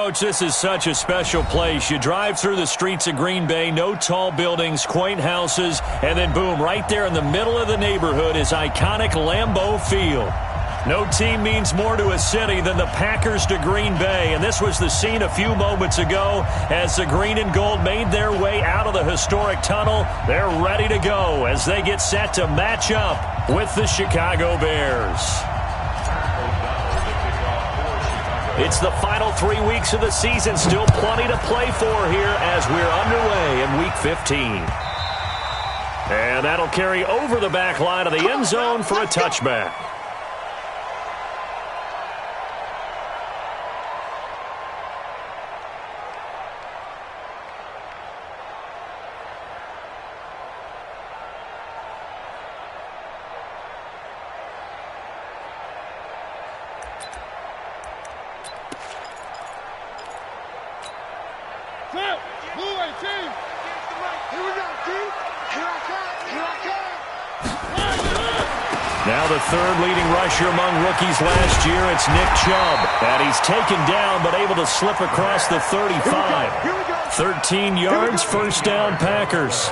Coach, this is such a special place. You drive through the streets of Green Bay, no tall buildings, quaint houses, and then boom, right there in the middle of the neighborhood is iconic Lambeau Field. No team means more to a city than the Packers to Green Bay, and this was the scene a few moments ago as the green and gold made their way out of the historic tunnel. They're ready to go as they get set to match up with the Chicago Bears. It's the final 3 weeks of the season, still plenty to play for here as we're underway in Week 15. And that'll carry over the back line of the end zone for a touchback. Now the third leading rusher among rookies last year, it's Nick Chubb. And he's taken down but able to slip across the 35. 13 yards, first down Packers.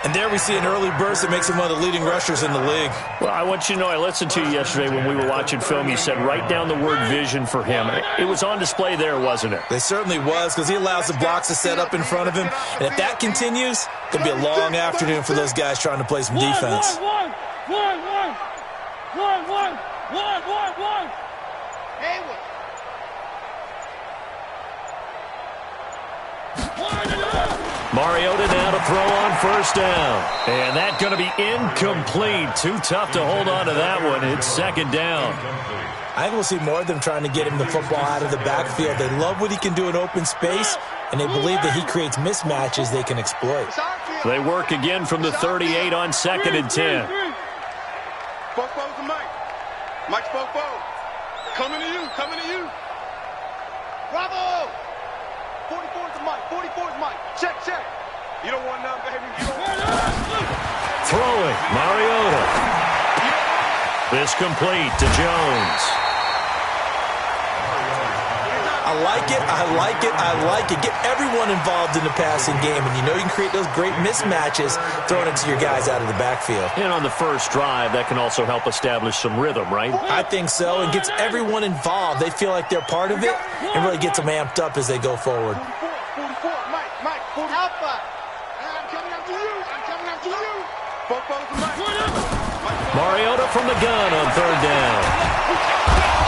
And there we see an early burst that makes him one of the leading rushers in the league. Well, I want you to know, I listened to you yesterday when we were watching film. You said write down the word vision for him. It was on display there, wasn't it? It certainly was, because he allows the blocks to set up in front of him. And if that continues, it'll be a long afternoon for those guys trying to play some defense. Mariota now to throw on first down. And that's going to be incomplete. Too tough to hold on to that one. It's second down. I think we'll see more of them trying to get him the football out of the backfield. They love what he can do in open space, and they believe that he creates mismatches they can exploit. They work again from the 38 on second and 10. Bofo's to Mike. Mike's Bofo. Coming to you. Bravo! 44 to Mike. 44 is Mike. Check. You don't want none, baby. You don't want none. Throwing, Mariota. This complete to Jones. I like it. Get everyone involved in the passing game, and you know you can create those great mismatches throwing it to your guys out of the backfield. And on the first drive, that can also help establish some rhythm, right? I think so. It gets everyone involved. They feel like they're part of it and really gets them amped up as they go forward. 44, Mike, Alpha. I'm coming after you. Bofo's to Mike. Mariota from the gun on third down.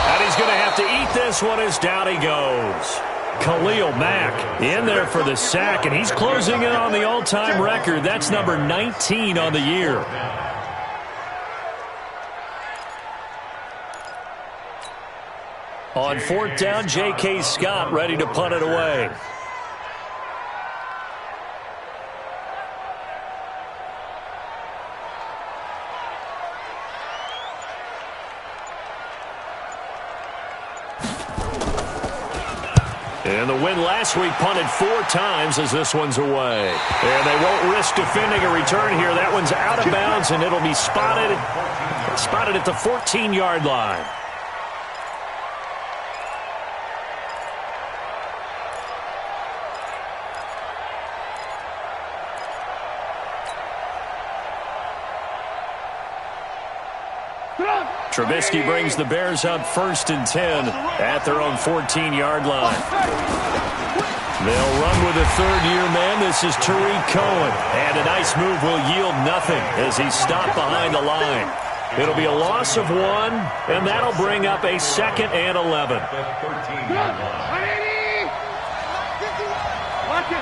And he's going to have to eat this one as down he goes. Khalil Mack in there for the sack, and he's closing in on the all-time record. That's number 19 on the year. On fourth down, J.K. Scott ready to punt it away. And the win last week punted 4 times as this one's away. And they won't risk defending a return here. That one's out of bounds, and it'll be spotted at the 14-yard line. Trubisky brings the Bears up first and 10 at their own 14-yard line. They'll run with a third-year man. This is Tariq Cohen. And a nice move will yield nothing as he's stopped behind the line. It'll be a loss of 1, and that'll bring up a second and 11. Lock in.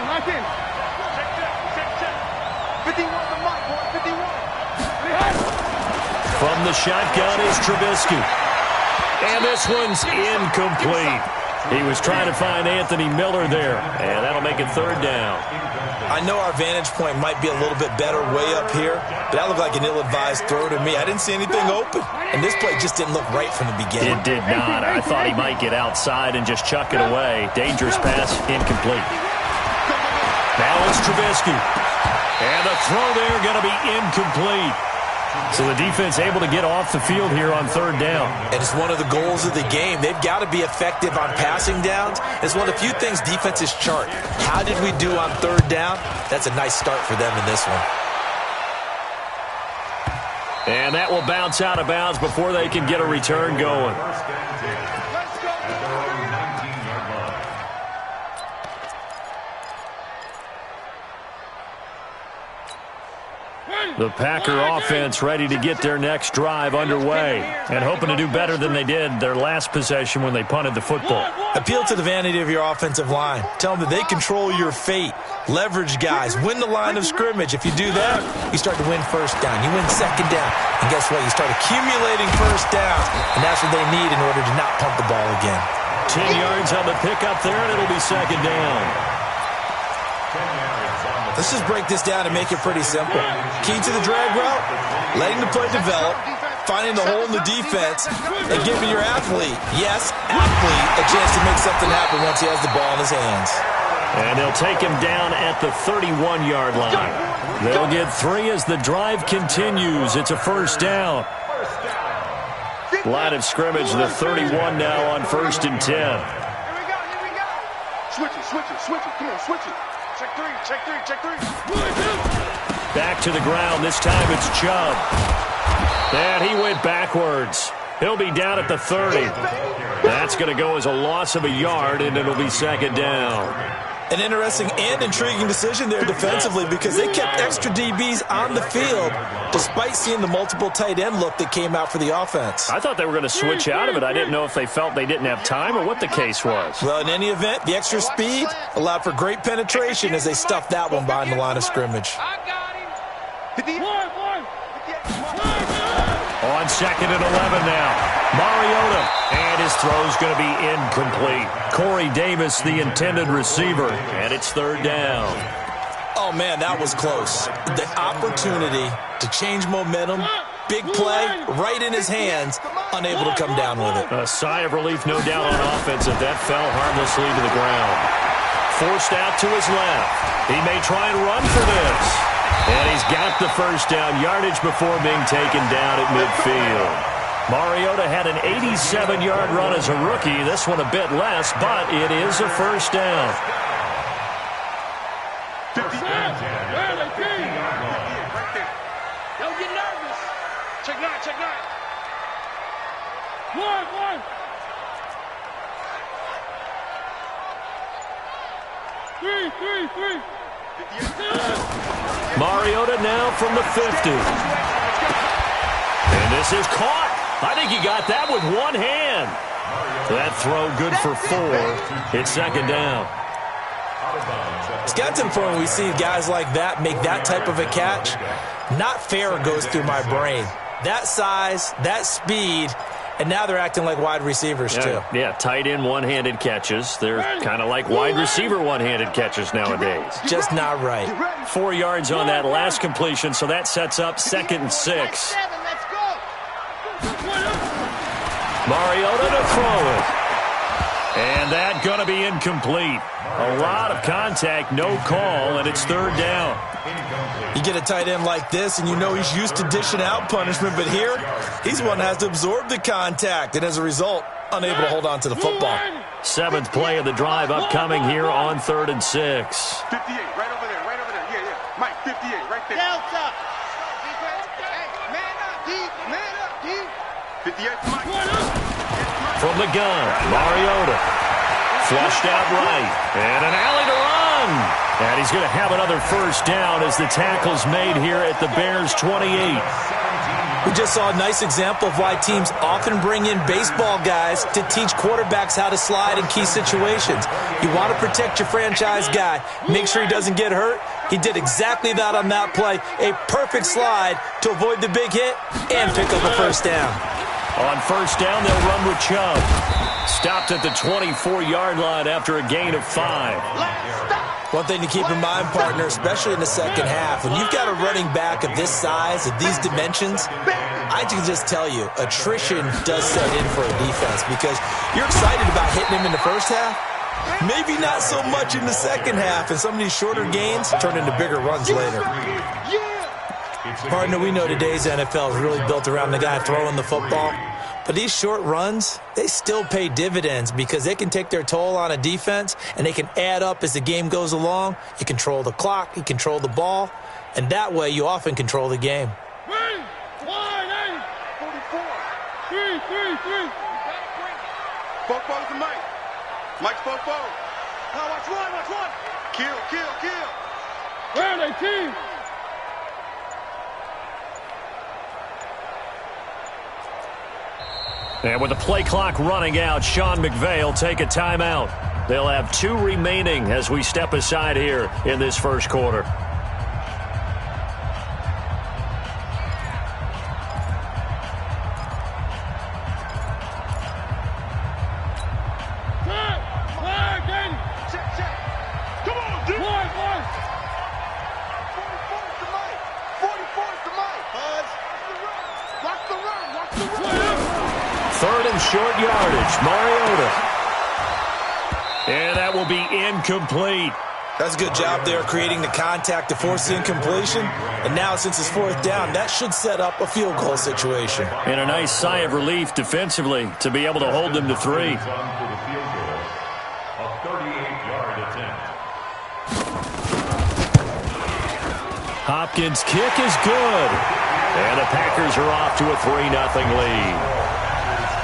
51 to Mike, boy. 51. From the shotgun is Trubisky. And this one's incomplete. He was trying to find Anthony Miller there, and that'll make it third down. I know our vantage point might be a little bit better way up here, but that looked like an ill-advised throw to me. I didn't see anything open, and this play just didn't look right from the beginning. It did not. I thought he might get outside and just chuck it away. Dangerous pass, incomplete. Now it's Trubisky. And the throw there going to be incomplete. So the defense able to get off the field here on third down. And it's one of the goals of the game. They've got to be effective on passing downs. It's one of the few things defenses chart. How did we do on third down? That's a nice start for them in this one. And that will bounce out of bounds before they can get a return going. The Packer offense ready to get their next drive underway and hoping to do better than they did their last possession when they punted the football. Appeal to the vanity of your offensive line. Tell them that they control your fate. Leverage guys. Win the line of scrimmage. If you do that, you start to win first down. You win second down. And guess what? You start accumulating first downs. And that's what they need in order to not punt the ball again. 10 yards on the pickup there, and it'll be second down. Let's just break this down and make it pretty simple. Key to the drag route, letting the play develop, finding the hole in the defense, and giving your athlete, yes, athlete, a chance to make something happen once he has the ball in his hands. And they'll take him down at the 31-yard line. They'll get 3 as the drive continues. It's a first down. Line of scrimmage, the 31 now on 1st and 10. Here we go. Switch it. Come on, switch it. Check three. Back to the ground. This time it's Chubb. And he went backwards. He'll be down at the 30. That's going to go as a loss of a yard, and it'll be second down. An interesting and intriguing decision there defensively because they kept extra DBs on the field despite seeing the multiple tight end look that came out for the offense. I thought they were going to switch out of it. I didn't know if they felt they didn't have time or what the case was. Well, in any event, the extra speed allowed for great penetration as they stuffed that one behind the line of scrimmage. On 2nd and 11 now. Mariota, and his throw's going to be incomplete. Corey Davis, the intended receiver, and it's third down. Oh, man, that was close. The opportunity to change momentum, big play, right in his hands, unable to come down with it. A sigh of relief, no doubt, on offense if that fell harmlessly to the ground. Forced out to his left. He may try and run for this. And he's got the first down yardage before being taken down at midfield. Mariota had an 87-yard run as a rookie. This one a bit less, but it is a first down. Don't get nervous. Check nine. One. Three. Mariota now from the 50. And this is caught. I think he got that with one hand. That throw good for 4. It's second down. It's got to the point where we see guys like that make that type of a catch. Not fair goes through my brain. That size, that speed, and now they're acting like wide receivers too. Yeah, tight end one-handed catches. They're kind of like wide receiver one-handed catches nowadays. Just not right. 4 yards on that last completion, so that sets up 2nd and 6. Mariota to throw it. And that going to be incomplete. A lot of contact, no call, and it's third down. You get a tight end like this, and you know he's used to dishing out punishment, but here, he's one that has to absorb the contact, and as a result, unable to hold on to the football. 7th play of the drive upcoming here on 3rd and 6. 58, right over there. Yeah. Mike, 58, right there. Delta. Man up, deep. 58, Mike. From the gun, Mariota. Flushed out right. And an alley to run. And he's going to have another first down as the tackle's made here at the Bears' 28. We just saw a nice example of why teams often bring in baseball guys to teach quarterbacks how to slide in key situations. You want to protect your franchise guy. Make sure he doesn't get hurt. He did exactly that on that play. A perfect slide to avoid the big hit and pick up a first down. On first down, they'll run with Chubb. Stopped at the 24-yard line after a gain of 5. One thing to keep in mind, partner, especially in the second half, when you've got a running back of this size, of these dimensions, I can just tell you, attrition does set in for a defense because you're excited about hitting him in the first half. Maybe not so much in the second half, and some of these shorter gains turn into bigger runs later. Partner, we know today's NFL is really built around the guy throwing the football. But these short runs, they still pay dividends because they can take their toll on a defense and they can add up as the game goes along. You control the clock, you control the ball, and that way you often control the game. 3, 1, 44. 3. Football's the Mike. Mike's football. Now watch one. Kill. Where are they, team? And with the play clock running out, Sean McVay will take a timeout. They'll have 2 remaining as we step aside here in this first quarter. Check. Come on, dude. 44's the Mike. Buzz. Watch the run. 3rd and short yardage, Mariota. And that will be incomplete. That's a good job there creating the contact to force the incompletion. And now since it's 4th down, that should set up a field goal situation. And a nice sigh of relief defensively to be able to hold them to 3. Hopkins' kick is good. And the Packers are off to a 3-0 lead.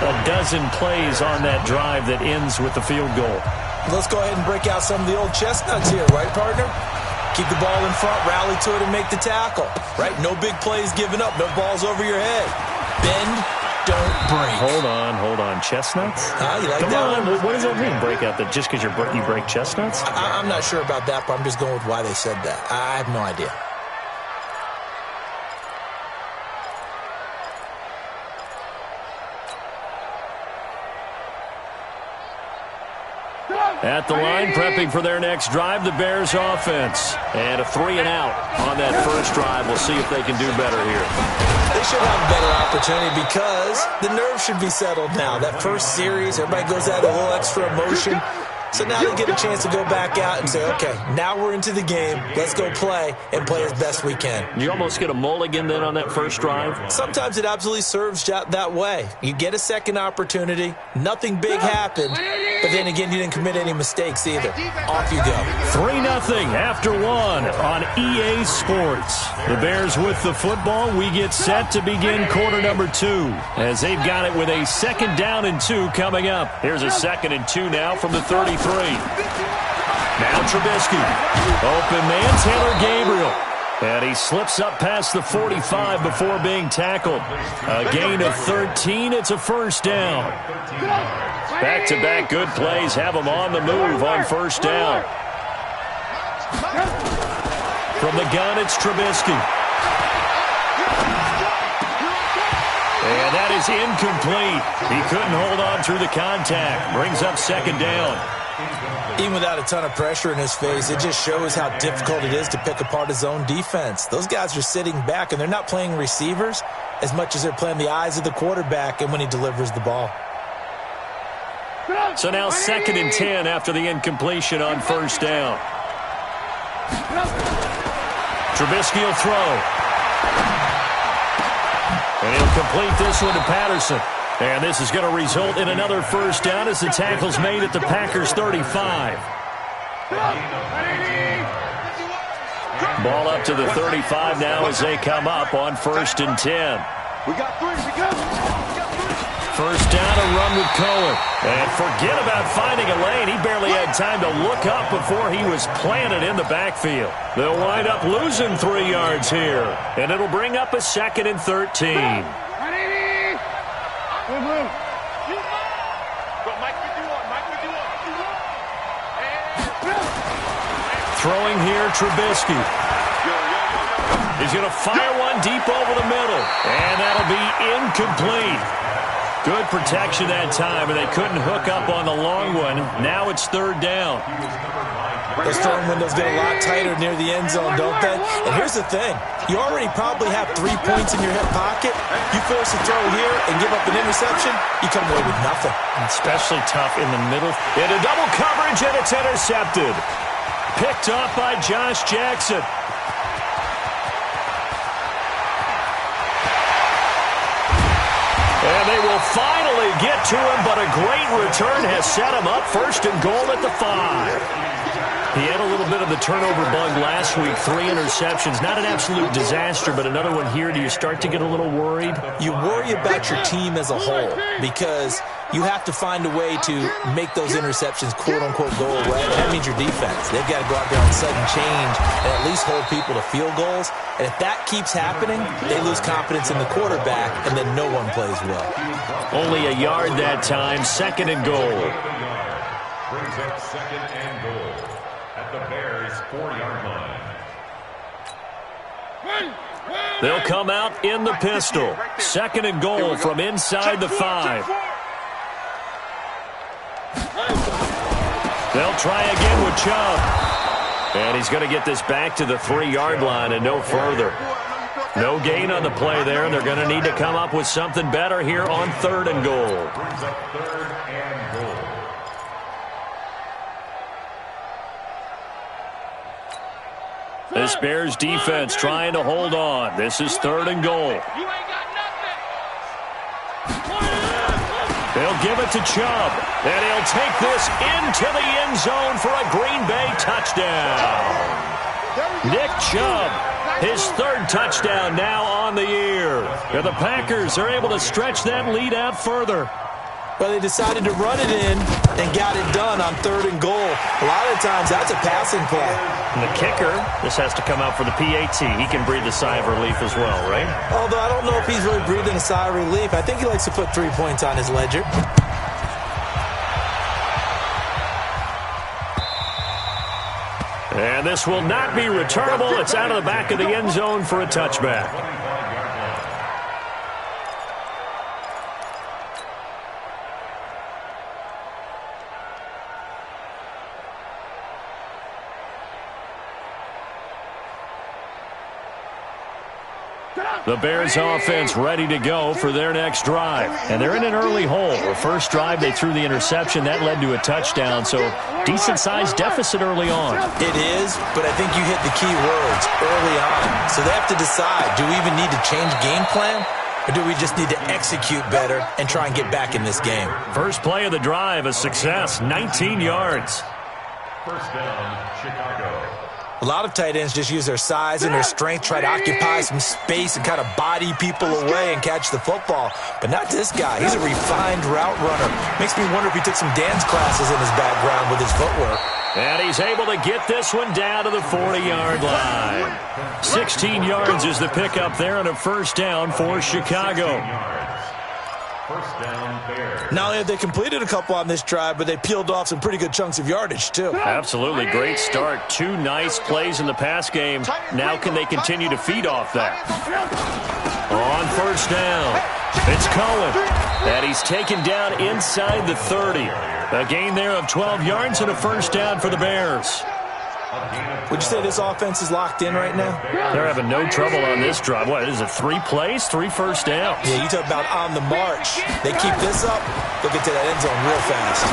A dozen plays on that drive that ends with the field goal. Let's go ahead and break out some of the old chestnuts here, right, partner? Keep the ball in front, rally to it, and make the tackle, right? No big plays given up, no balls over your head. Bend, don't break. Hold on. Chestnuts? You like Come that on. one? What does that mean, break out? That just because you break chestnuts? I'm not sure about that, but I'm just going with why they said that. I have no idea. At the line, prepping for their next drive, the Bears offense. And a 3-and-out on that first drive. We'll see if they can do better here. They should have a better opportunity because the nerves should be settled now. That first series, everybody goes out a little extra emotion. So now they get a chance to go back out and say, okay, now we're into the game. Let's go play and play as best we can. You almost get a mulligan then on that first drive? Sometimes it absolutely serves that way. You get a second opportunity. Nothing big happened. But then again, you didn't commit any mistakes either. Off you go. 3-0 after 1 on EA Sports. The Bears with the football. We get set to begin quarter number 2 as they've got it with a 2nd down and 2 coming up. Here's a 2nd and 2 now from the 33. Now Trubisky. Open man, Taylor Gabriel. And he slips up past the 45 before being tackled. A gain of 13. It's a 1st down. Back-to-back good plays have them on the move on 1st down. From the gun, it's Trubisky. And that is incomplete. He couldn't hold on through the contact. Brings up 2nd down. Even without a ton of pressure in his face, it just shows how difficult it is to pick apart his own defense. Those guys are sitting back, and they're not playing receivers as much as they're playing the eyes of the quarterback and when he delivers the ball. So now 2nd and 10 after the incompletion on 1st down. Trubisky will throw. And he'll complete this one to Patterson. And this is going to result in another 1st down as the tackle's made at the Packers 35. Ball up to the 35 now as they come up on 1st and 10. We got 3. 1st down, a run with Cohen. And forget about finding a lane. He barely had time to look up before he was planted in the backfield. They'll wind up losing 3 yards here. And it'll bring up a 2nd and 13. Throwing here, Trubisky. He's going to fire one deep over the middle. And that'll be incomplete. Good protection that time, and they couldn't hook up on the long one. Now it's 3rd down. Those throwing windows get a lot tighter near the end zone, don't they? And here's the thing. You already probably have 3 points in your hip pocket. You force a throw here and give up an interception, you come away with nothing. Especially tough in the middle. Into double coverage, and it's intercepted. Picked off by Josh Jackson. they will finally get to him, but a great return has set him up first and goal at the 5. He had a little bit of the turnover bug last week, 3 interceptions. Not an absolute disaster, but another one here. Do you start to get a little worried? You worry about your team as a whole because you have to find a way to make those interceptions, quote-unquote, go away. That means your defense. They've got to go out there on sudden change and at least hold people to field goals. And if that keeps happening, they lose confidence in the quarterback, and then no one plays well. Only a yard that time, second and goal. Brings up second and goal at the Bears' 4-yard line. They'll come out in the pistol. Second and goal from inside the 5. They'll try again with Chubb. And he's going to get this back to the 3-yard line and no further. No gain on the play there, and they're going to need to come up with something better here on third and goal. Brings up third and goal. This Bears defense trying to hold on. This is third and goal. They'll give it to Chubb, and he'll take this into the end zone for a Green Bay touchdown. Nick Chubb, his third touchdown now on the year. And the Packers are able to stretch that lead out further. Well, they decided to run it in and got it done on third and goal. A lot of times, that's a passing play. And the kicker, this has to come out for the PAT. He can breathe a sigh of relief as well, right? Although I don't know if he's really breathing a sigh of relief. I think he likes to put 3 points on his ledger. And this will not be returnable. It's out of the back of the end zone for a touchback. The Bears offense ready to go for their next drive. And they're in an early hole. The first drive, they threw the interception. That led to a touchdown, so decent-sized deficit early on. It is, but I think you hit the key words early on. So they have to decide, do we even need to change game plan? Or do we just need to execute better and try and get back in this game? First play of the drive, a success, 19 yards. First down, Chicago. A lot of tight ends just use their size and their strength, try to occupy some space and kind of body people away and catch the football. But not this guy. He's a refined route runner. Makes me wonder if he took some dance classes in his background with his footwork. And he's able to get this one down to the 40-yard line. 16 yards is the pickup there and a first down for Chicago. First down, Bears. Not only have they completed a couple on this drive, but they peeled off some pretty good chunks of yardage, too. Absolutely. Great start. 2 nice plays in the pass game. Now can they continue to feed off that? On first down, it's Cohen. And he's taken down inside the 30. A gain there of 12 yards and a first down for the Bears. Would you say this offense is locked in right now? They're having no trouble on this drive. What, is it 3 plays, 3 first downs? Yeah, you talk about on the march. They keep this up, they'll get to that end zone real fast.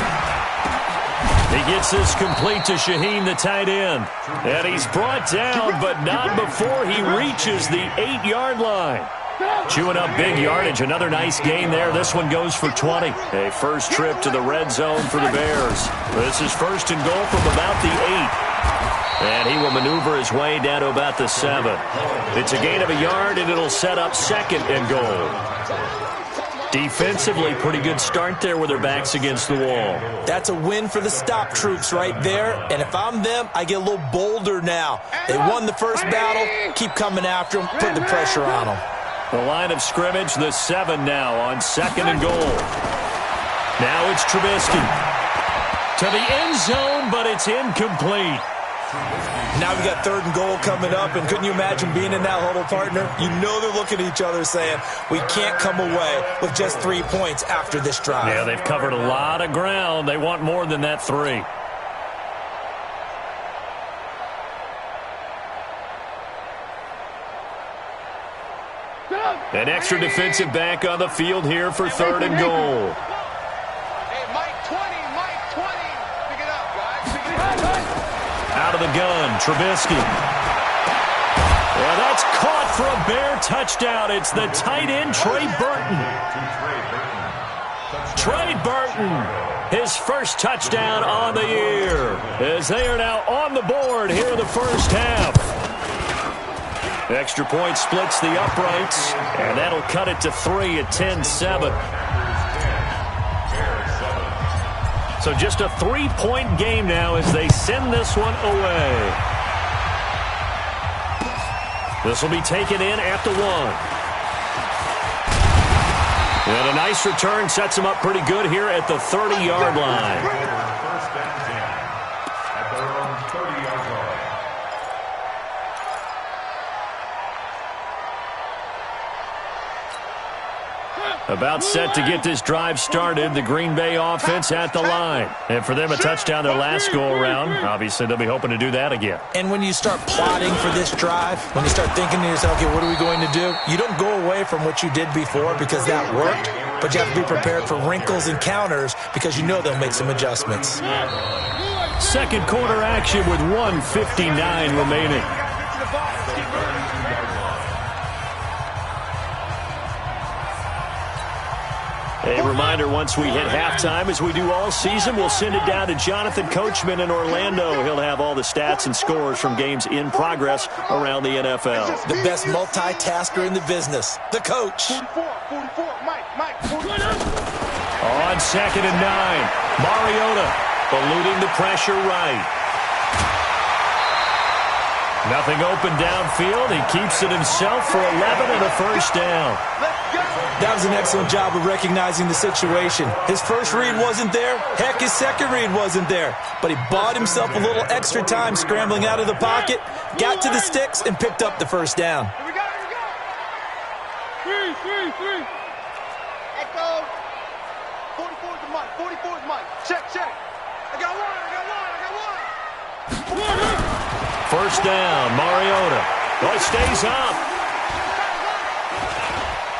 He gets this complete to Shaheen, the tight end. And he's brought down, but not before he reaches the 8-yard line. Chewing up big yardage. Another nice gain there. This one goes for 20. A first trip to the red zone for the Bears. This is first and goal from about the 8. And he will maneuver his way down to about the 7. It's a gain of a yard, and it'll set up second and goal. Defensively, pretty good start there with their backs against the wall. That's a win for the stop troops right there. And if I'm them, I get a little bolder now. They won the first battle. Keep coming after them. Put the pressure on them. The line of scrimmage, the 7 now on second and goal. Now it's Trubisky. To the end zone, but it's incomplete. Now we got third and goal coming up, and couldn't you imagine being in that huddle, partner? You know they're looking at each other saying, we can't come away with just 3 points after this drive. Yeah, they've covered a lot of ground. They want more than that 3. An extra defensive back on the field here for third and goal. Hey, Mike 20, Mike 20. Pick it up, guys. Pick it up. Out of the gun, Trubisky. And that's caught for a Bear touchdown. It's the tight end, Trey Burton. Trey Burton, his first touchdown on the year, as they are now on the board here in the first half. Extra point splits the uprights, and that'll cut it to 3 at 10-7. So just a 3-point game now as they send this one away. This will be taken in at the 1. And a nice return sets him up pretty good here at the 30-yard line. First and 10 at their own 30-yard line. About set to get this drive started, the Green Bay offense at the line. And for them, a touchdown their last go-around. Obviously, they'll be hoping to do that again. And when you start plotting for this drive, when you start thinking to yourself, okay, what are we going to do? You don't go away from what you did before because that worked, but you have to be prepared for wrinkles and counters because you know they'll make some adjustments. Second quarter action with 1:59 remaining. A reminder, once we hit halftime, as we do all season, we'll send it down to Jonathan Coachman in Orlando. He'll have all the stats and scores from games in progress around the NFL. The best multitasker in the business, the coach. 44, Mike, 44. On 2nd and 9, Mariota eluding the pressure right. Nothing open downfield. He keeps it himself for 11 and a first down. That was an excellent job of recognizing the situation. His first read wasn't there. Heck, his second read wasn't there. But he bought himself a little extra time scrambling out of the pocket, got to the sticks, and picked up the first down. Here we go. 3. Echo. 44 is Mike. 44 is Mike. Check. I got one. First down, Mariota. Oh, he stays up.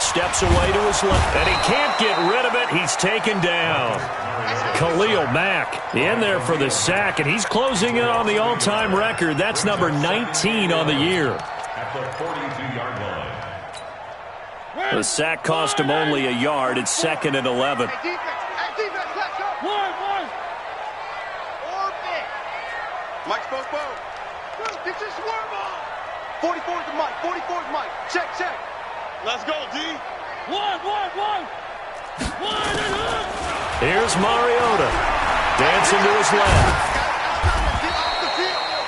Steps away to his left, and he can't get rid of it. He's taken down. Khalil Mack in there for the sack, and he's closing in on the all-time record. That's number 19 on the year. At the 42-yard line. The sack cost him only a yard. It's 2nd and 11. Defense, let's go. One. Orbit. Mike spoke both. Get your swerve on. 44 is Mike. Check. Let's go, D. One. Here's Mariota. Dancing to his left.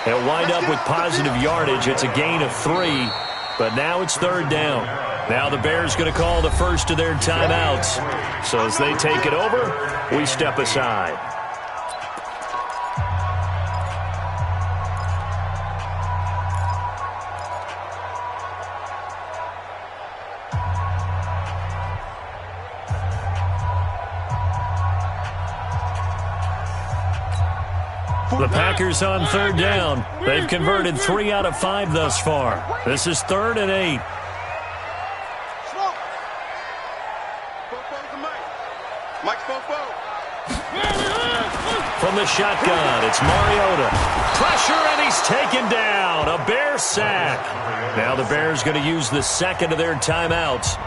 He'll wind up with positive yardage. It's a gain of 3, but now it's 3rd down. Now the Bears going to call the first of their timeouts. So as they take it over, we step aside. The Packers on 3rd down. They've converted 3 out of 5 thus far. This is 3rd and 8. From the shotgun, it's Mariota. Pressure, and he's taken down. A Bear sack. Now the Bears going to use the second of their timeouts,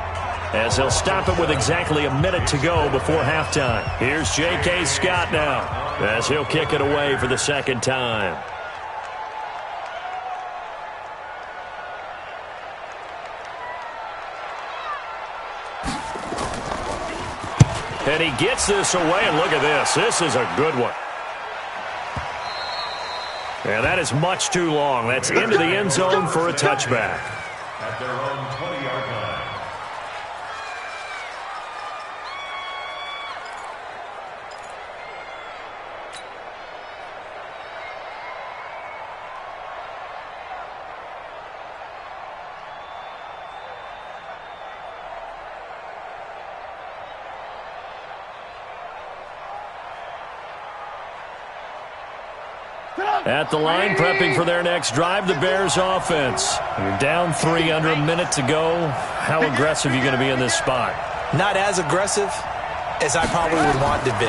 as they'll stop it with exactly a minute to go before halftime. Here's J.K. Scott now, as he'll kick it away for the second time. And he gets this away, and look at this. This is a good one. And that is much too long. That's into the end zone for a touchback. At their own 20-yard line. At the line, prepping for their next drive, the Bears offense. You're down 3 under a minute to go. How aggressive are you going to be in this spot? Not as aggressive as I probably would want to be.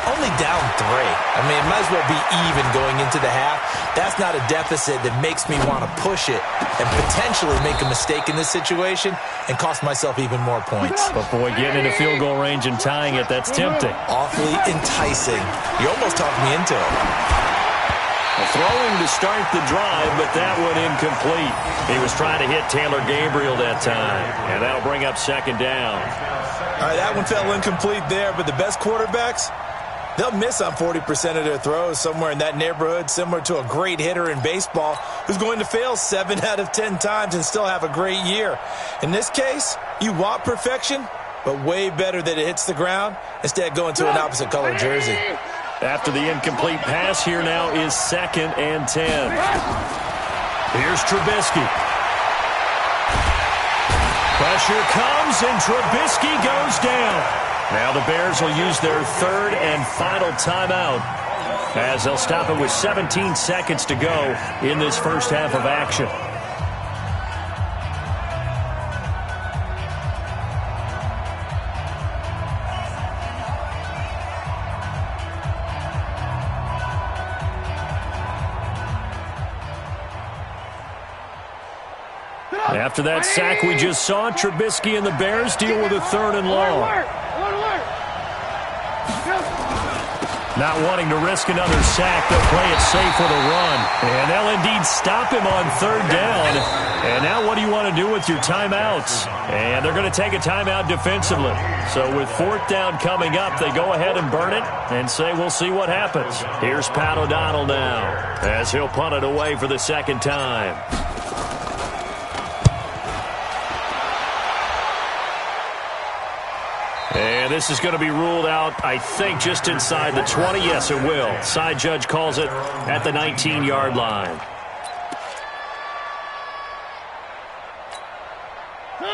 only down 3. I mean, it might as well be even going into the half. That's not a deficit that makes me want to push it and potentially make a mistake in this situation and cost myself even more points. But, boy, getting into field goal range and tying it, that's tempting. Awfully enticing. You almost talked me into it. Throwing to start the drive, but that one incomplete. He was trying to hit Taylor Gabriel that time, and that'll bring up second down. All right, that one fell incomplete there, but the best quarterbacks, they'll miss on 40% of their throws, somewhere in that neighborhood, similar to a great hitter in baseball who's going to fail 7 out of 10 times and still have a great year. In this case, you want perfection, but way better that it hits the ground instead of going to an opposite color jersey. After the incomplete pass, here now is 2nd and 10. Here's Trubisky. Pressure comes, and Trubisky goes down. Now the Bears will use their 3rd and final timeout, as they'll stop it with 17 seconds to go in this first half of action. After that sack we just saw, Trubisky and the Bears deal with a 3rd and long. Not wanting to risk another sack, they'll play it safe with a run. And they'll indeed stop him on 3rd down. And now what do you want to do with your timeouts? And they're going to take a timeout defensively. So with 4th down coming up, they go ahead and burn it and say we'll see what happens. Here's Pat O'Donnell now, as he'll punt it away for the 2nd time. And this is going to be ruled out, I think, just inside the 20. Yes, it will. Side judge calls it at the 19-yard line.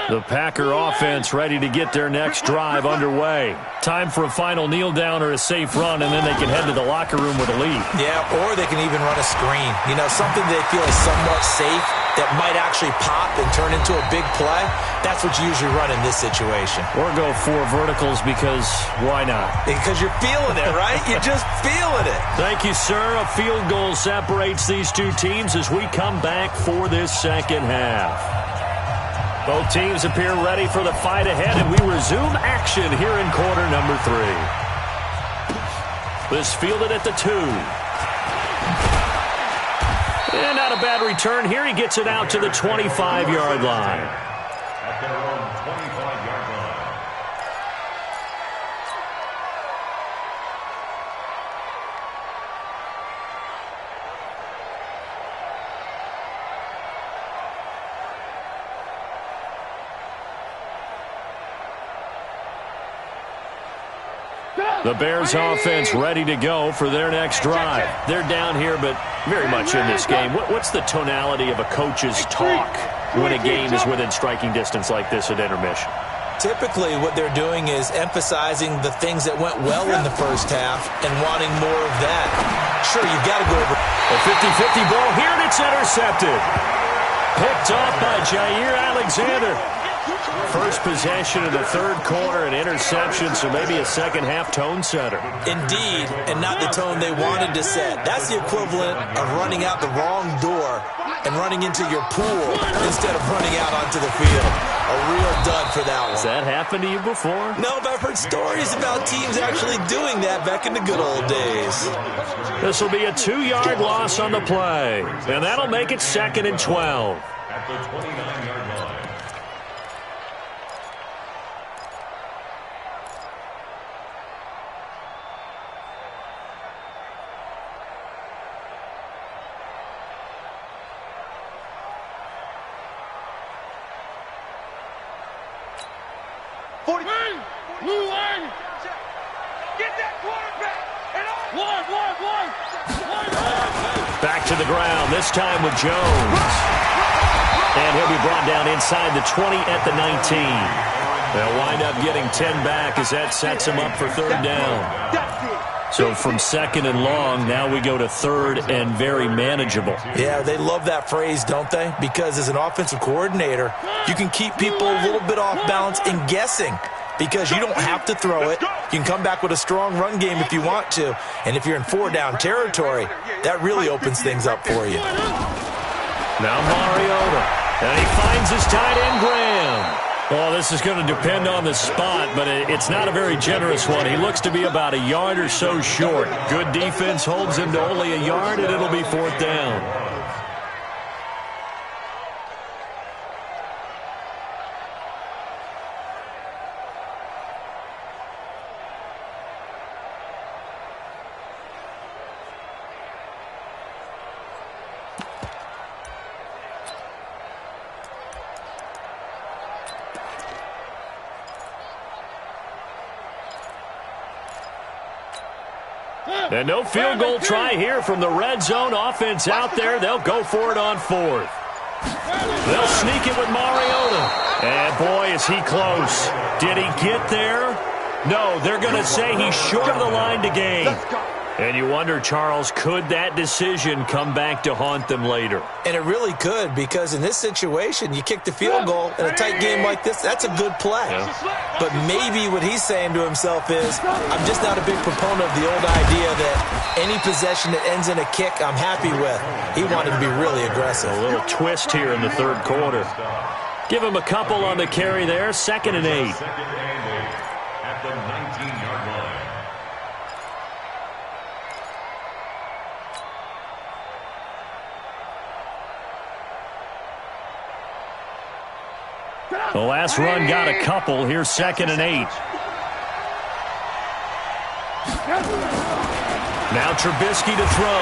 The Packer offense ready to get their next drive underway. Time for a final kneel down or a safe run, and then they can head to the locker room with a lead. Yeah, or they can even run a screen. You know, something they feel is somewhat safe that might actually pop and turn into a big play. That's what you usually run in this situation. Or go 4 verticals because why not? Because you're feeling it, right? You're just feeling it. Thank you, sir. A field goal separates these two teams as we come back for this second half. Both teams appear ready for the fight ahead, and we resume action here in quarter number 3. This fielded at the 2. And not a bad return here. He gets it out to the 25-yard line. At their own 25-yard line. The Bears offense ready to go for their next drive. They're down here, but very much in this game. What's the tonality of a coach's talk when a game is within striking distance like this at intermission? Typically, what they're doing is emphasizing the things that went well in the first half and wanting more of that. Sure, you've got to go over. A 50-50 ball here, and it's intercepted. Picked off by Jair Alexander. First possession of the 3rd quarter, an interception, so maybe a second-half tone setter. Indeed, and not the tone they wanted to set. That's the equivalent of running out the wrong door and running into your pool instead of running out onto the field. A real dud for that one. Has that happened to you before? No, but I've heard stories about teams actually doing that back in the good old days. This will be a 2-yard loss on the play, and that'll make it 2nd and 12. At the 29-yard line. Back to the ground, this time with Jones. And he'll be brought down inside the 20 at the 19. They'll wind up getting 10 back as that sets him up for 3rd down. So from 2nd and long, now we go to 3rd and very manageable. Yeah, they love that phrase, don't they? Because as an offensive coordinator, you can keep people a little bit off balance and guessing. because you don't have to throw it. You can come back with a strong run game if you want to. And if you're in 4-down territory, that really opens things up for you. Now Mariota, and he finds his tight end, Graham. Well, this is going to depend on the spot, but it's not a very generous one. He looks to be about a yard or so short. Good defense holds him to only a yard, and it'll be 4th down. And no field goal try here from the red zone. Offense out there. They'll go for it on 4th. They'll sneak it with Mariota. And, boy, is he close. Did he get there? No, they're going to say he's short of the line to gain. And you wonder, Charles, could that decision come back to haunt them later? And it really could, because in this situation, you kick the field goal in a tight game like this, that's a good play. Yeah. But maybe what he's saying to himself is, I'm just not a big proponent of the old idea that any possession that ends in a kick, I'm happy with. He wanted to be really aggressive. A little twist here in the 3rd quarter. Give him a couple on the carry there, 2nd and 8. At the 19-yard line. The last run got a couple. Here's 2nd and 8. Now Trubisky to throw.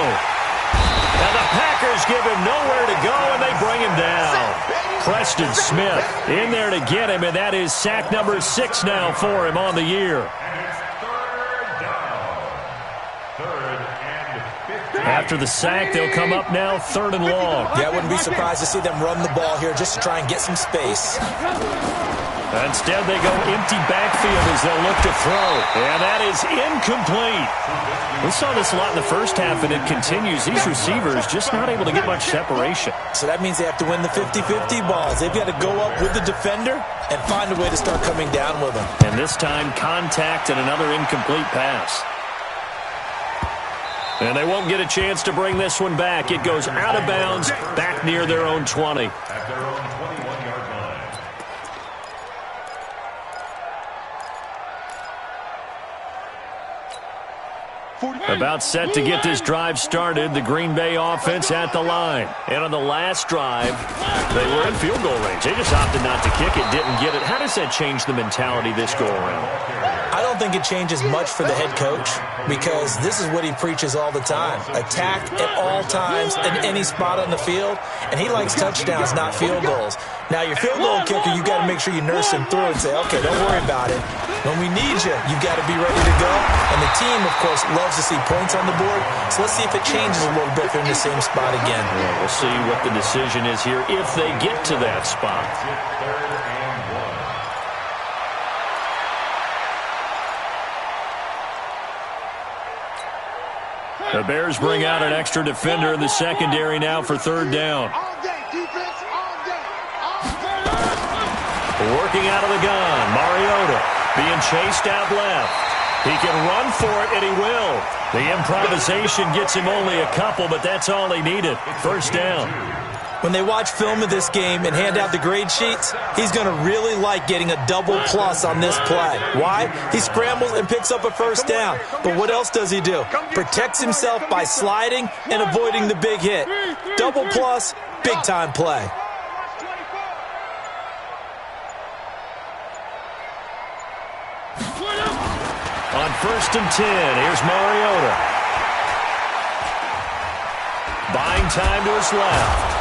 And the Packers give him nowhere to go, and they bring him down. Preston Smith in there to get him, and that is sack number 6 now for him on the year. After the sack, they'll come up now 3rd and long. Yeah, I wouldn't be surprised to see them run the ball here just to try and get some space. Instead, they go empty backfield as they'll look to throw. And that is incomplete. We saw this a lot in the first half, and it continues. These receivers just not able to get much separation. So that means they have to win the 50-50 balls. They've got to go up with the defender and find a way to start coming down with them. And this time, contact and another incomplete pass. And they won't get a chance to bring this one back. It goes out of bounds, back near their own 20. At their own 21-yard line. About set to get this drive started. The Green Bay offense at the line. And on the last drive, they were in field goal range. They just opted not to kick it, didn't get it. How does that change the mentality this go-around? I don't think it changes much for the head coach, because this is what he preaches all the time. Attack at all times in any spot on the field, and he likes touchdowns, not field goals. Now, your field goal kicker, you got to make sure you nurse him through and say, okay, don't worry about it. When we need you, you got to be ready to go. And the team, of course, loves to see points on the board, so let's see if it changes a little bit if they're in the same spot again. Yeah, we'll see what the decision is here if they get to that spot. The Bears bring out an extra defender in the secondary now for 3rd down. Working out of the gun, Mariota being chased out left. He can run for it, and he will. The improvisation gets him only a couple, but that's all he needed. 1st down. When they watch film of this game and hand out the grade sheets, he's going to really like getting a double plus on this play. Why? He scrambles and picks up a 1st down. But what else does he do? Protects himself by sliding and avoiding the big hit. Double plus, big-time play. On 1st and 10, here's Mariota. Buying time to his left.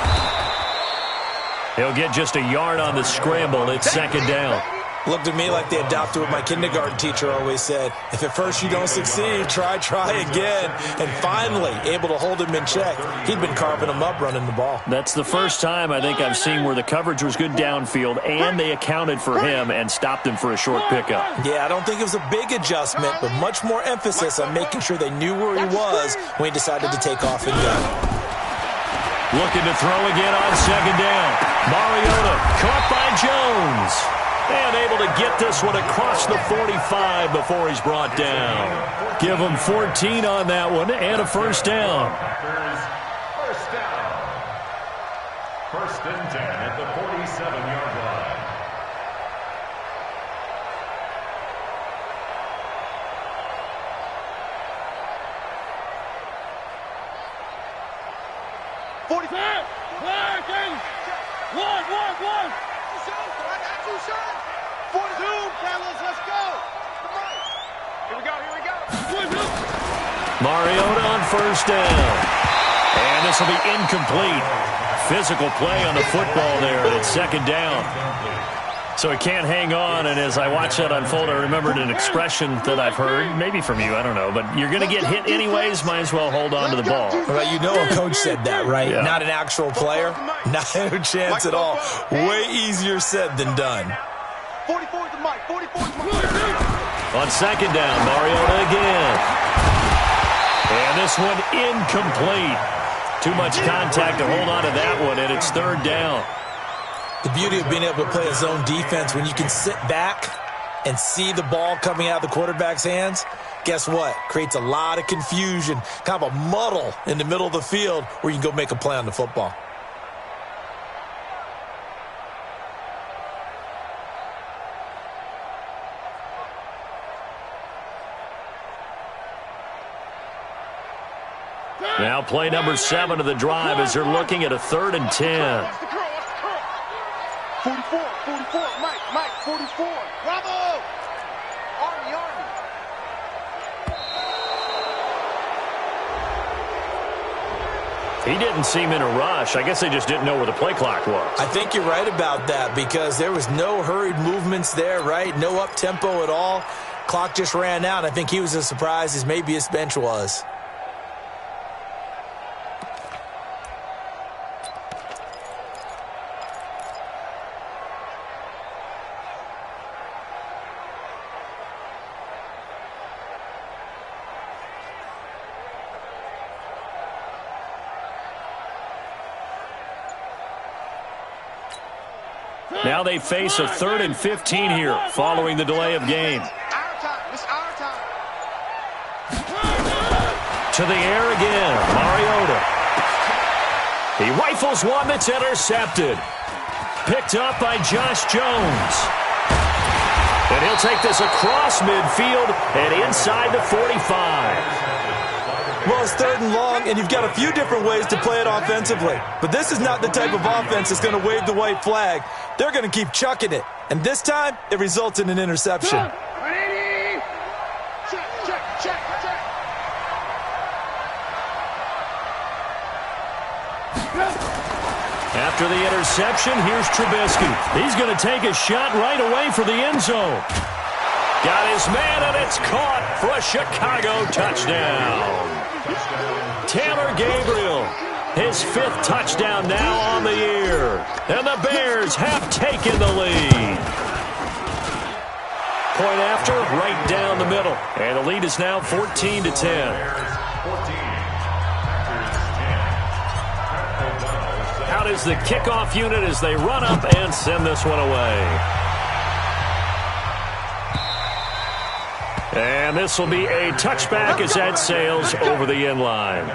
He'll get just a yard on the scramble. It's 2nd down. Looked at me like they adopted what my kindergarten teacher always said. If at first you don't succeed, try again. And finally, able to hold him in check. He'd been carving him up running the ball. That's the first time I think I've seen where the coverage was good downfield and they accounted for him and stopped him for a short pickup. Yeah, I don't think it was a big adjustment, but much more emphasis on making sure they knew where he was when he decided to take off and go. Looking to throw again on 2nd down. Mariota caught by Jones. And able to get this one across the 45 before he's brought down. Give him 14 on that one and a first down. First down. First and 10 at the 47-yard line. Mariota on first down. And this will be incomplete. Physical play on the football there, and it's second down. So he can't hang on, and as I watch that unfold, I remembered an expression that I've heard, maybe from you, I don't know, but you're going to get hit anyways, might as well hold on to the ball. Well, you know a coach said that, right? Yeah. Not an actual player. Not a chance at all. Way easier said than done. 44 to Mike. 44 to Mike. On second down, Mariota again. And this one incomplete. Too much contact to hold on to that one, and it's third down. The beauty of being able to play a zone defense, when you can sit back and see the ball coming out of the quarterback's hands, guess what? Creates a lot of confusion, kind of a muddle in the middle of the field where you can go make a play on the football. Now play number 7 of the drive as they're looking at a 3rd and 10. 44, Mike, 44. Bravo! Army. He didn't seem in a rush. I guess they just didn't know where the play clock was. I think you're right about that because there was no hurried movements there, right? No up-tempo at all. Clock just ran out. I think he was as surprised as maybe his bench was. Now they face a 3rd and 15 here following the delay of game. To the air again, Mariota. He rifles one that's intercepted. Picked up by Josh Jones. And he'll take this across midfield and inside the 45. Well, it's 3rd and long, and you've got a few different ways to play it offensively. But this is not the type of offense that's going to wave the white flag. They're going to keep chucking it. And this time, it results in an interception. Check. After the interception, here's Trubisky. He's going to take a shot right away for the end zone. Got his man, and it's caught for a Chicago touchdown. Taylor Gabriel, his 5th touchdown now on the year. And the Bears have taken the lead. Point after, right down the middle. And the lead is now 14-10. Out is the kickoff unit as they run up and send this one away. And this will be a touchback as that sails over the end line.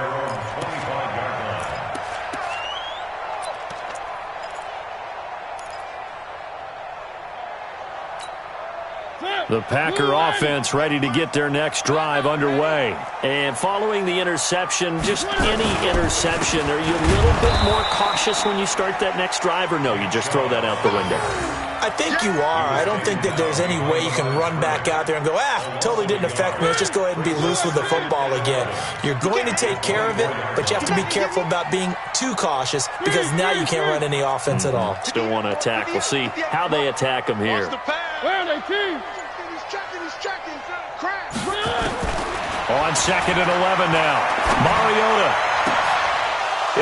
The Packer offense ready to get their next drive underway. And following the interception, just any interception, are you a little bit more cautious when you start that next drive, or no, you just throw that out the window? I think you are. I don't think that there's any way you can run back out there and go, totally didn't affect me. Let's just go ahead and be loose with the football again. You're going to take care of it, but you have to be careful about being too cautious because now you can't run any offense at all. Still want to attack. We'll see how they attack them here. Where are they, team? He's checking. Crash. On 2nd and 11 now. Mariota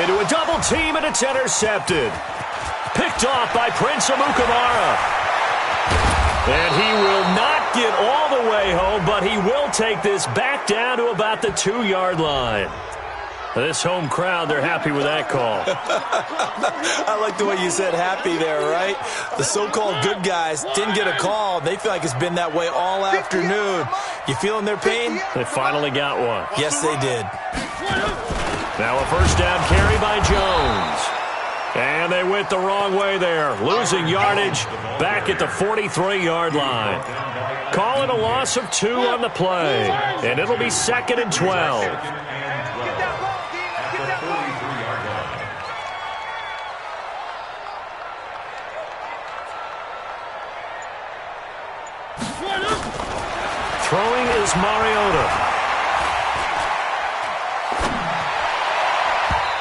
into a double team, and it's intercepted. Picked off by Prince Amukamara. And he will not get all the way home, but he will take this back down to about the 2-yard line. This home crowd, they're happy with that call. I like the way you said happy there, right? The so-called good guys didn't get a call. They feel like it's been that way all afternoon. You feeling their pain? They finally got one. Yes, they did. Now a first down carry by Jones. And they went the wrong way there, losing yardage back at the 43-yard line. Call it a loss of 2 on the play, and it'll be 2nd and 12. Throwing is Mariota.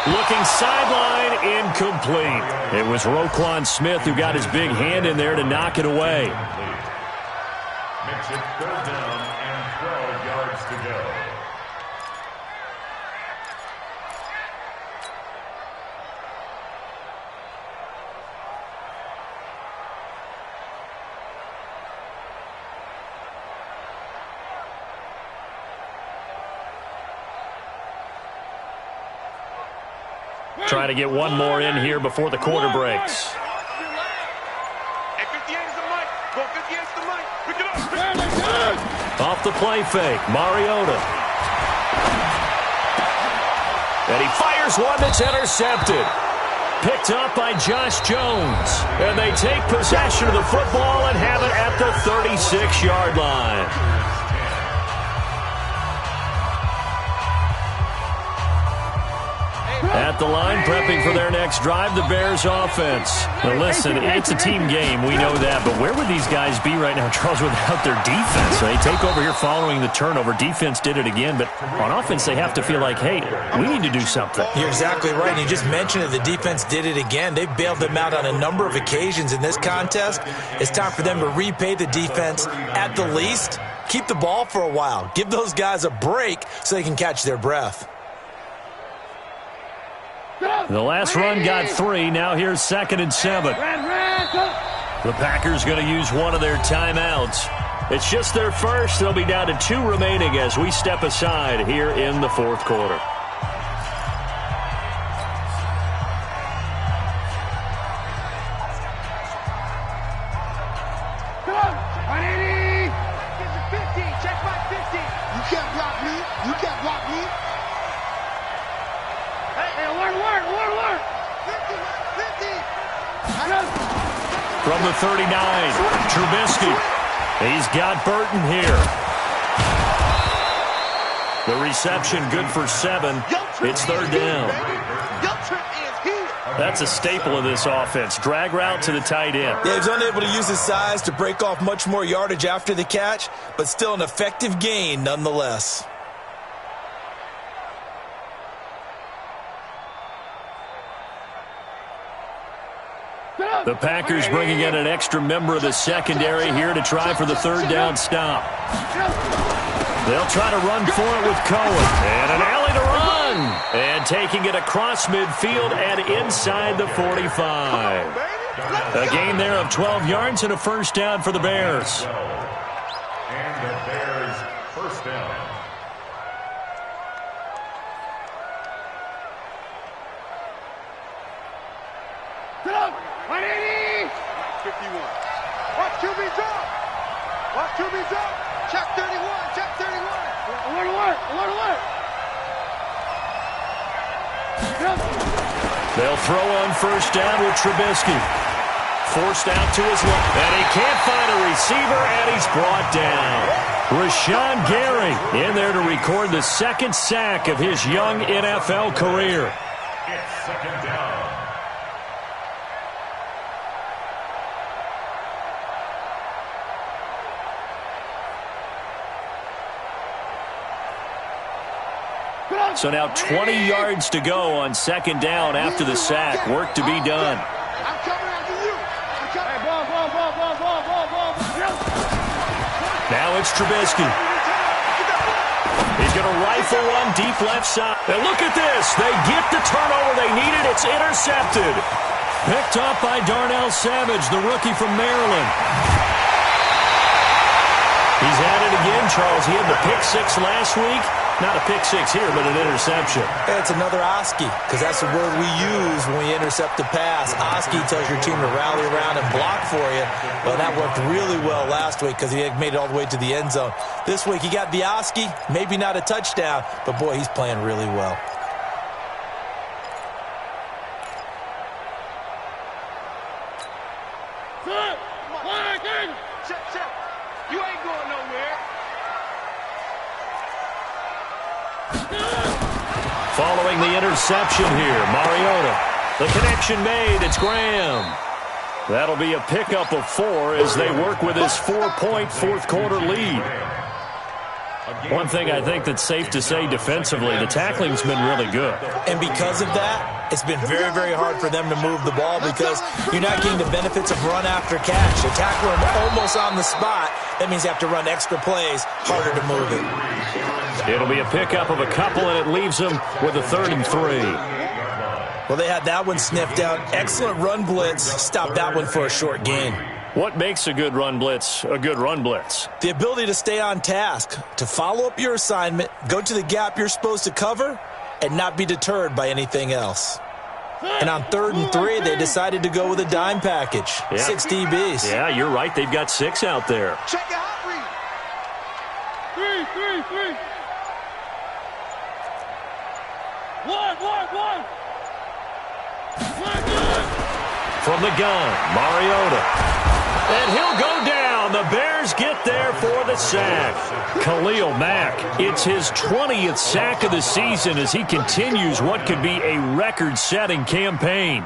Looking sideline, incomplete. It was Roquan Smith who got his big hand in there to knock it away. Makes it 3rd down and 12 yards to go. Trying to get one more in here before the quarter breaks. Off the play fake, Mariota. And he fires one that's intercepted. Picked up by Josh Jones. And they take possession of the football and have it at the 36-yard line. At the line, prepping for their next drive, the Bears offense. Now listen, it's a team game, we know that, but where would these guys be right now, Charles, without their defense? They take over here following the turnover. Defense did it again, but on offense they have to feel like, hey, we need to do something. You're exactly right. You just mentioned it. The defense did it again. They bailed them out on a number of occasions in this contest. It's time for them to repay the defense at the least. Keep the ball for a while. Give those guys a break so they can catch their breath. The last run got 3. Now here's 2nd and 7. The Packers going to use one of their timeouts. It's just their first. They'll be down to 2 remaining as we step aside here in the 4th quarter. From the 39, Trubisky. He's got Burton here. The reception good for 7. It's 3rd down. That's a staple of this offense. Drag route to the tight end. Yeah, he's unable to use his size to break off much more yardage after the catch, but still an effective gain nonetheless. The Packers bringing in an extra member of the secondary here to try for the 3rd down stop. They'll try to run for it with Cohen. And an alley to run. And taking it across midfield and inside the 45. A gain there of 12 yards and a first down for the Bears. And the Bears first down. Watch QB drop. Watch QB drop. Check 31. Check 31. Alert. They'll throw on first down with Trubisky. Forced out to his left. And he can't find a receiver, and he's brought down. Rashawn Gary in there to record the 2nd sack of his young NFL career. It's 2nd down. So now 20 yards to go on 2nd down after the sack. Work to be done. I'm coming after you. Now it's Trubisky. He's going to rifle one deep left side. And look at this. They get the turnover they needed. It's intercepted. Picked up by Darnell Savage, the rookie from Maryland. He's had it again, Charles. He had the pick 6 last week. Not a pick six here, but an interception. It's another Oski, because that's the word we use when we intercept a pass. Oski tells your team to rally around and block for you. Well, that worked really well last week because he made it all the way to the end zone. This week he got the Oski, maybe not a touchdown, but boy, he's playing really well. Check. You ain't going nowhere. Following the interception here, Mariota. The connection made, it's Graham. That'll be a pickup of 4 as they work with this 4-point fourth-quarter lead. One thing I think that's safe to say defensively, the tackling's been really good. And because of that, it's been very, very hard for them to move the ball because you're not getting the benefits of run after catch. You tackle them almost on the spot. That means you have to run extra plays, harder to move it. It'll be a pickup of a couple, and it leaves them with a 3rd and 3. Well, they had that one sniffed out. Excellent run blitz. Stopped that one for a short gain. What makes a good run blitz a good run blitz? The ability to stay on task, to follow up your assignment, go to the gap you're supposed to cover, and not be deterred by anything else. And on 3rd and 3, they decided to go with a dime package. Yeah. 6 DBs. Yeah, you're right. They've got 6 out there. Check your hot read. 3. 1. From the gun, Mariota. And he'll go down. The Bears get there for the sack. Khalil Mack, it's his 20th sack of the season as he continues what could be a record-setting campaign.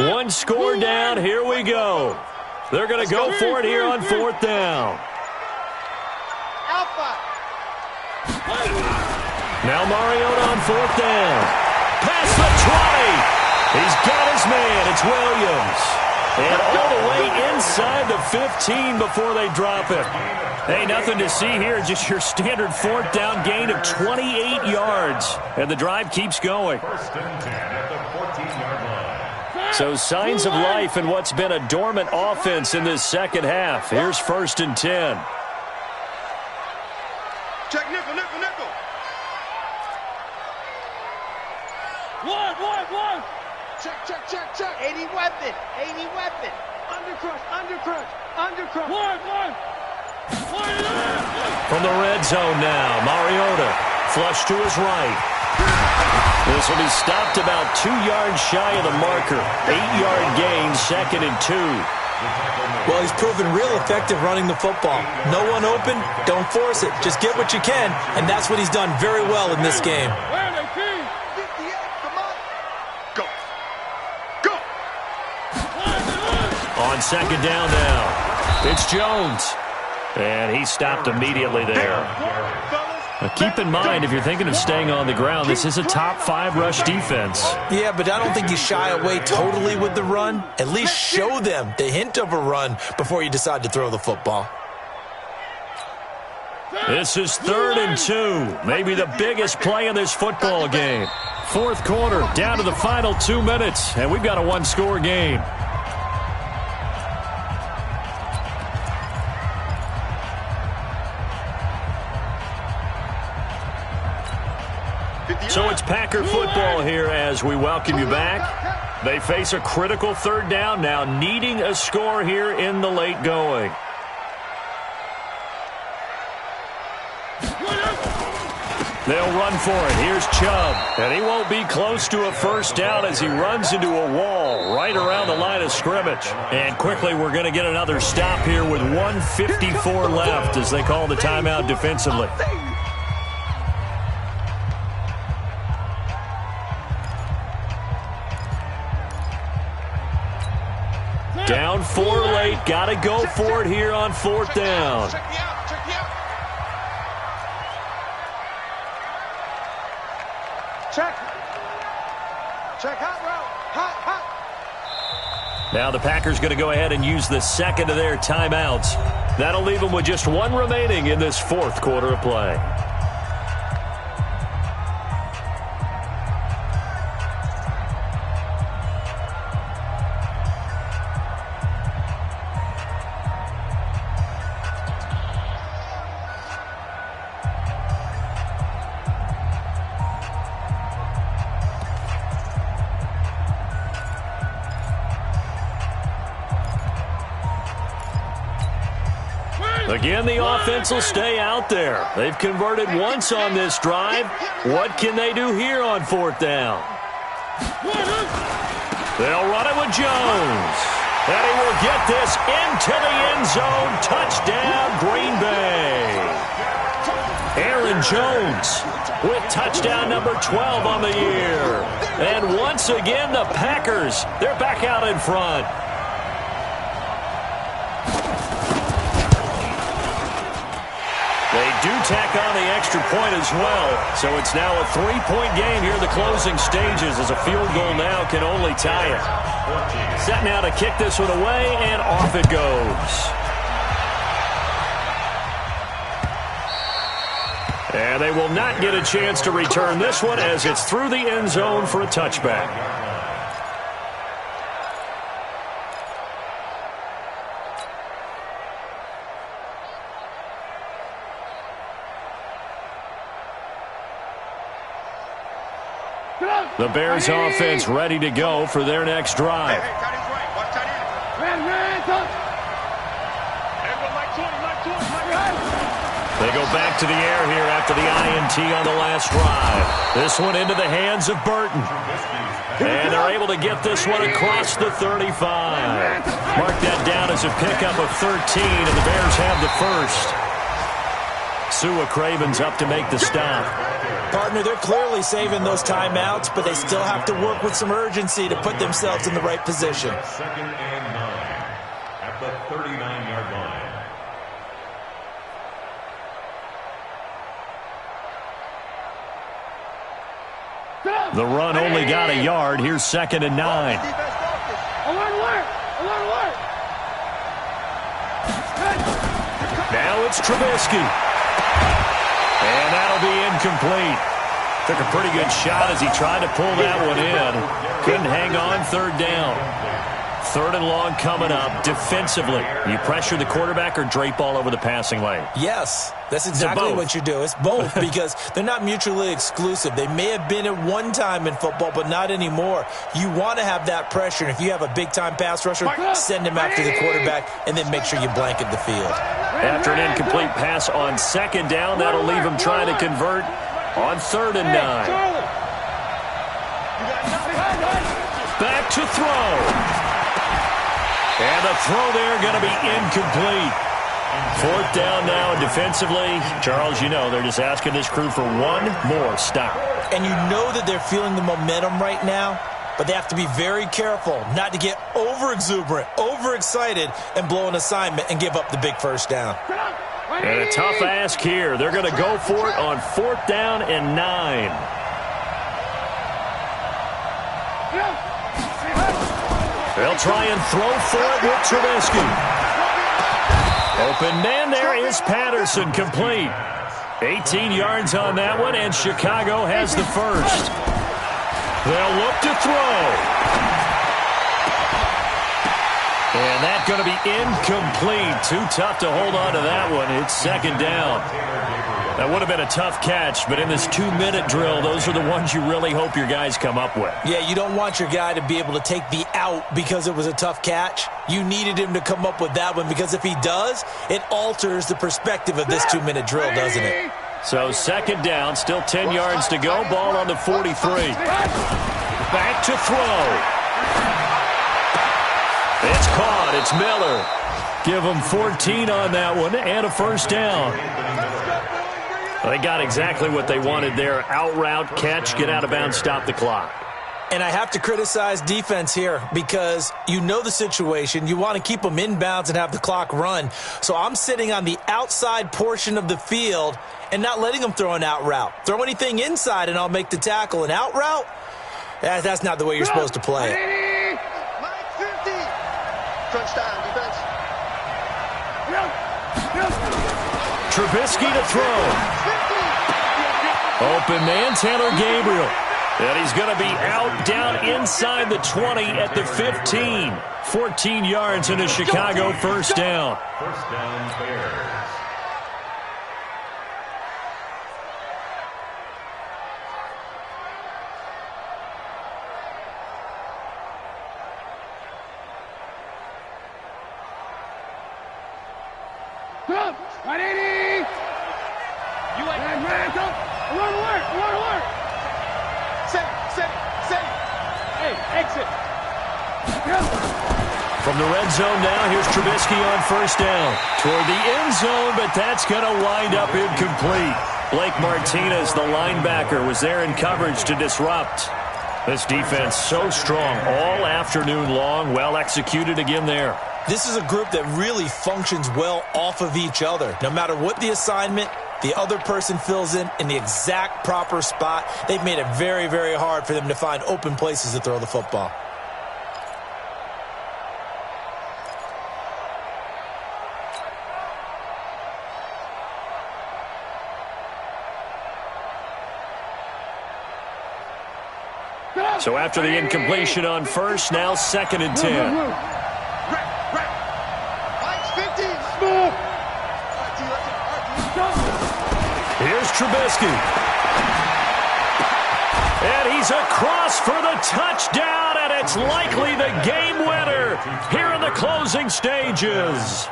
One score down. Here we go. They're going to go for it here on 4th down. Alpha. Now Mariota on 4th down. Past the 20. He's got his man. It's Williams. And all the way inside the 15 before they drop it. Hey, nothing to see here. Just your standard 4th down gain of 28 yards. And the drive keeps going. 1st and 10 at the 14-yard line. So signs of life in what's been a dormant offense in this second half. Here's 1st and 10. Check nickel. 1. Check. 80 weapon. Undercrush. 1. From the red zone now, Mariota. Flush to his right. This will be stopped about 2 yards shy of the marker. 8-yard gain, 2nd and 2. Well, he's proven real effective running the football. No one open, don't force it. Just get what you can, and that's what he's done very well in this game. Go. On 2nd down now, it's Jones. And he stopped immediately there. Now keep in mind, if you're thinking of staying on the ground, this is a top 5 rush defense. Yeah, but I don't think you shy away totally with the run. At least show them the hint of a run before you decide to throw the football. This is 3rd and 2. Maybe the biggest play in this football game. 4th quarter, down to the final 2 minutes, and we've got a 1-score game. So it's Packer football here as we welcome you back. They face a critical 3rd down now, needing a score here in the late going. They'll run for it. Here's Chubb. And he won't be close to a 1st down as he runs into a wall right around the line of scrimmage. And quickly we're going to get another stop here with 1:54 left as they call the timeout defensively. Down 4 late. Got to go for it here on 4th down. Check hot route. Hot, hot. Now the Packers going to go ahead and use the second of their timeouts. That'll leave them with just one remaining in this fourth quarter of play. Again, the offense will stay out there. They've converted once on this drive. What can they do here on fourth down? They'll run it with Jones. And he will get this into the end zone. Touchdown, Green Bay. Aaron Jones with touchdown number 12 on the year. And once again, the Packers, they're back out in front. They do tack on the extra point as well, so it's now a 3-point game here in the closing stages as a field goal now can only tie it. Set now to kick this one away, and off it goes. And they will not get a chance to return this one as it's through the end zone for a touchback. The Bears offense ready to go for their next drive. Hey, tight end's right. Watch tight end. They go back to the air here after the INT on the last drive. This one into the hands of Burton. And they're able to get this one across the 35. Mark that down as a pickup of 13, and the Bears have the first. Sua Craven's up to make the stop. Partner, they're clearly saving those timeouts, but they still have to work with some urgency to put themselves in the right position. Second and 9 at the 39-yard line. The run only got a yard. Here's second and 9. Now it's Trubisky. And that'll be incomplete. Took a pretty good shot as he tried to pull that one in. Couldn't hang on third down. Third and long coming up. Defensively, you pressure the quarterback or drape all over the passing lane? Yes, that's exactly what you do. It's both because they're not mutually exclusive. They may have been at one time in football, but not anymore. You want to have that pressure. And if you have a big-time pass rusher, send him after the quarterback and then make sure you blanket the field. After an incomplete pass on second down, that'll leave him trying to convert on third and 9. Back to throw. And the throw there going to be incomplete. Fourth down now, and defensively, Charles, you know, they're just asking this crew for one more stop. And you know that they're feeling the momentum right now, but they have to be very careful not to get over-exuberant, overexcited, and blow an assignment and give up the big first down. And a tough ask here. They're going to go for it on fourth down and 9. They'll try and throw for it with Trubisky. Open man there is Patterson, complete. 18 yards on that one, and Chicago has the first. They'll look to throw. And that's going to be incomplete. Too tough to hold on to that one. It's second down. That would have been a tough catch, but in this 2-minute drill, those are the ones you really hope your guys come up with. Yeah, you don't want your guy to be able to take the out because it was a tough catch. You needed him to come up with that one because if he does, it alters the perspective of this 2-minute drill, doesn't it? So second down, still 10 yards to go. Ball on the 43. Back to throw. It's caught. It's Miller. Give him 14 on that one and a first down. They got exactly what they wanted there. Out route, catch, get out of bounds, stop the clock. And I have to criticize defense here because you know the situation. You want to keep them inbounds and have the clock run. So I'm sitting on the outside portion of the field and not letting them throw an out route. Throw anything inside and I'll make the tackle. An out route? That's not the way you're supposed to play it. Mike 50. Crunch time, defense. Trubisky to throw. Open man, Taylor Gabriel. And he's going to be out down inside the 20 at the 15. 14 yards in a Chicago first down. First down, Bears. From the red zone now, here's Trubisky on first down. Toward the end zone, but that's going to wind up incomplete. Blake Martinez, the linebacker, was there in coverage to disrupt. This defense so strong all afternoon long. Well executed again there. This is a group that really functions well off of each other. No matter what the assignment, the other person fills in the exact proper spot. They've made it very, very hard for them to find open places to throw the football. So after the incompletion on first, now second and 10. Here's Trubisky. And he's across for the touchdown, and it's likely the game winner here in the closing stages.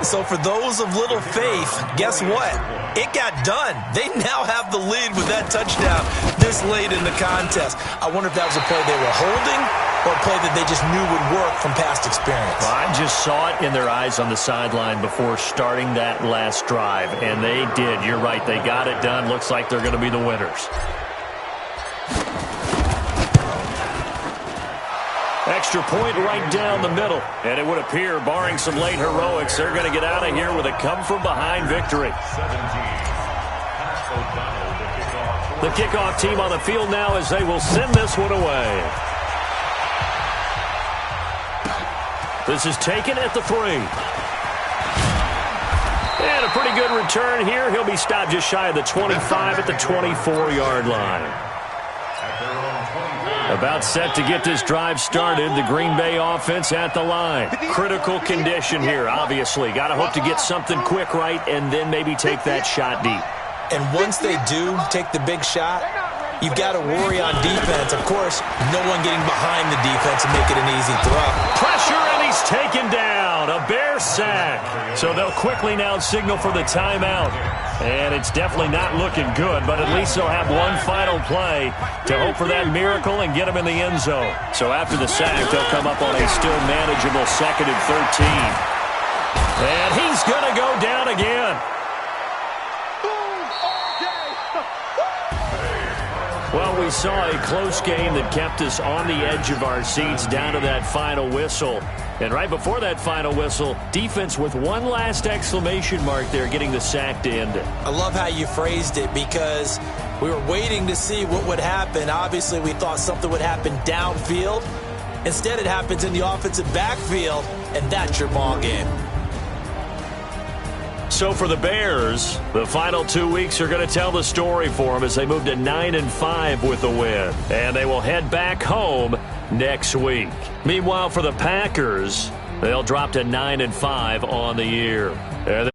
So for those of little faith, guess what? It got done. They now have the lead with that touchdown this late in the contest. I wonder if that was a play they were holding or a play that they just knew would work from past experience. Well, I just saw it in their eyes on the sideline before starting that last drive, and they did. You're right. They got it done. Looks like they're going to be the winners. Extra point right down the middle. And it would appear, barring some late heroics, they're going to get out of here with a come-from-behind victory. The kickoff team on the field now as they will send this one away. This is taken at the 3. And a pretty good return here. He'll be stopped just shy of the 25 at the 24-yard line. About set to get this drive started. The Green Bay offense at the line. Critical condition here, obviously. Got to hope to get something quick right and then maybe take that shot deep. And once they do take the big shot, you've got to worry on defense. Of course, no one getting behind the defense and make it an easy throw. Pressure, and he's taken down. A Bear sack. So they'll quickly now signal for the timeout. And it's definitely not looking good, but at least they'll have one final play to hope for that miracle and get them in the end zone. So after the sack, they'll come up on a still manageable 2nd and 13. And he's going to go down again. Well, we saw a close game that kept us on the edge of our seats down to that final whistle. And right before that final whistle, defense with one last exclamation mark there, getting the sack to end it. I love how you phrased it because we were waiting to see what would happen. Obviously, we thought something would happen downfield. Instead, it happens in the offensive backfield, and that's your ball game. So for the Bears, the final 2 weeks are going to tell the story for them as they move to 9-5 with the win. And they will head back home next week. Meanwhile, for the Packers, they'll drop to 9-5 on the year. And